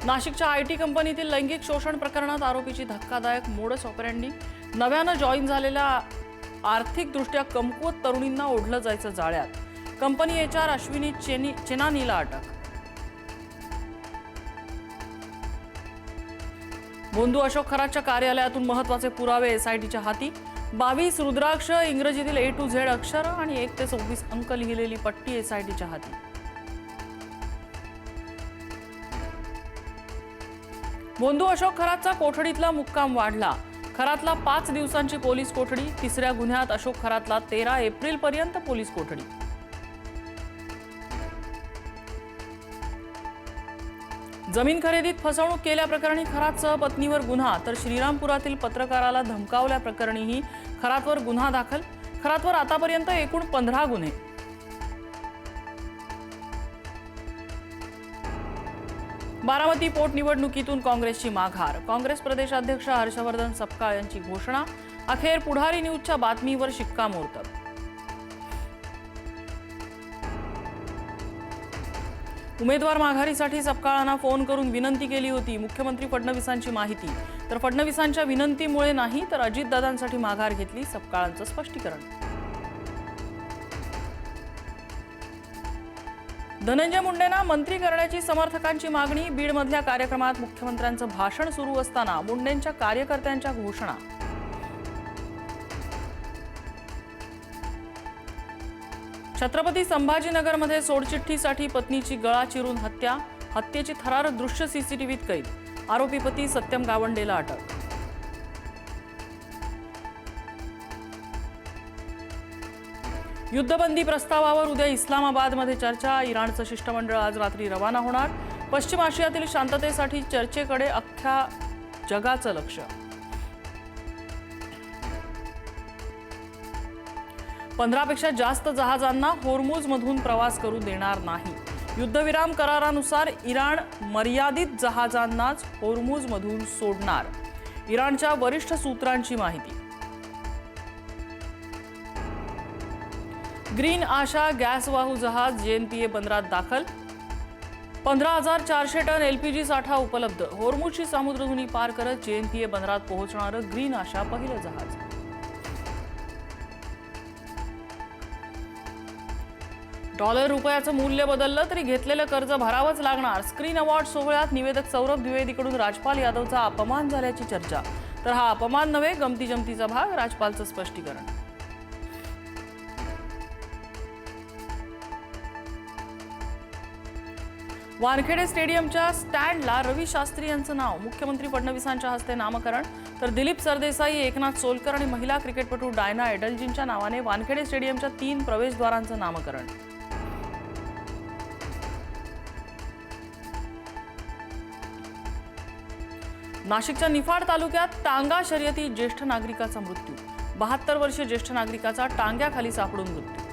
नाशिकच्या आयटी कंपनीतील लैंगिक शोषण प्रकरणात आरोपीची धक्कादायक मोडस ऑपरेंडी। नव्यानं जॉईन झालेल्या आर्थिकदृष्ट्या कमकुवत तरुणींना ओढलं जायचं जाळ्यात। कंपनी एचआर अश्विनी चेनानीला अटक। बोंधू अशोक खरातच्या कार्यालयातून महत्त्वाचे पुरावे एसआयटीच्या हाती। 22 रुद्राक्ष, इंग्रजीतील A to Z अक्षर आणि 1 ते 26 अंक लिहिलेली पट्टी एसआयटीच्या हाती। बोंधू अशोक खरातचा कोठडीतला मुक्काम वाढला। खरातला 5 दिवसांची पोलीस कोठडी। तिसऱ्या गुन्ह्यात अशोक खरातला 13 एप्रिलपर्यंत पोलीस कोठडी। जमीन खरेदीत फसवणूक केल्याप्रकरणी खरातसह पत्नीवर गुन्हा, तर श्रीरामपुरातील पत्रकाराला धमकावल्याप्रकरणीही खरातवर गुन्हा दाखल। खरातवर आतापर्यंत एकूण 15 गुन्हे। बारामती पोटनिवडणुकीतून काँग्रेसची माघार। काँग्रेस प्रदेशाध्यक्ष हर्षवर्धन सपकाळ यांची घोषणा। अखेर पुढारी न्यूजच्या बातमीवर शिक्कामोर्तब। उमेदवार माघारीसाठी सपकाळांना फोन करून विनंती केली होती। मुख्यमंत्री फडणवीसांची माहिती। तर फडणवीसांच्या विनंतीमुळे नाही, तर अजितदादांसाठी माघार घेतली, सपकाळांचं स्पष्टीकरण। धनंजय मुंडेंना मंत्री करण्याची समर्थकांची मागणी। बीडमधल्या कार्यक्रमात मुख्यमंत्र्यांचं भाषण सुरू असताना मुंडेंच्या कार्यकर्त्यांच्या घोषणा। छत्रपती संभाजीनगरमध्ये सोडचिठ्ठीसाठी पत्नीची गळा चिरून हत्या। हत्येची थरारक दृश्य सीसीटीव्हीत कैद। आरोपी पती सत्यम गावंडेला अटक। युद्धबंदी प्रस्तावावर उद्या इस्लामाबादमध्ये चर्चा। इराणचं शिष्टमंडळ आज रात्री रवाना होणार। पश्चिम आशियातील शांततेसाठी चर्चेकडे अख्ख्या जगाचं लक्ष। 15 पेक्षा जास्त जहाजांना होर्मुझमधून प्रवास करू देणार नाही। युद्धविराम करारानुसार इराण मर्यादित जहाजांनाच होर्मुझमधून सोडणार। इराणच्या वरिष्ठ सूत्रांची माहिती। ग्रीन आशा गॅसवाहू जहाज JNPA बंदरात दाखल। 15,400 टन LPG साठा उपलब्ध। होर्मुझची समुद्रधुनी पार करत JNPA बंदरात पोहोचणारं ग्रीन आशा पहिलं जहाज। डॉलर रुपयाचं मूल्य बदललं तरी घेतलेलं कर्ज भरावंच लागणार। स्क्रीन अवॉर्ड सोहळ्यात निवेदक सौरभ द्विवेदीकडून राजपाल यादवचा अपमान झाल्याची चर्चा। तर हा अपमान नव्हे, गमती जमतीचा भाग, राजपालचं स्पष्टीकरण। वानखेडे स्टेडियमच्या स्टँडला रवी शास्त्री यांचं नाव। मुख्यमंत्री फडणवीसांच्या हस्ते नामकरण। तर दिलीप सरदेसाई, एकनाथ सोलकर आणि महिला क्रिकेटपटू डायना एडलजींच्या नावाने वानखेडे स्टेडियमच्या 3 प्रवेशद्वारांचं नामकरण। नाशिकच्या निफाड तालुक्यात टांगा शर्यतीत ज्येष्ठ नागरिकाचा मृत्यू। 72 वर्षीय ज्येष्ठ नागरिकाचा टांग्याखाली सापडून मृत्यू।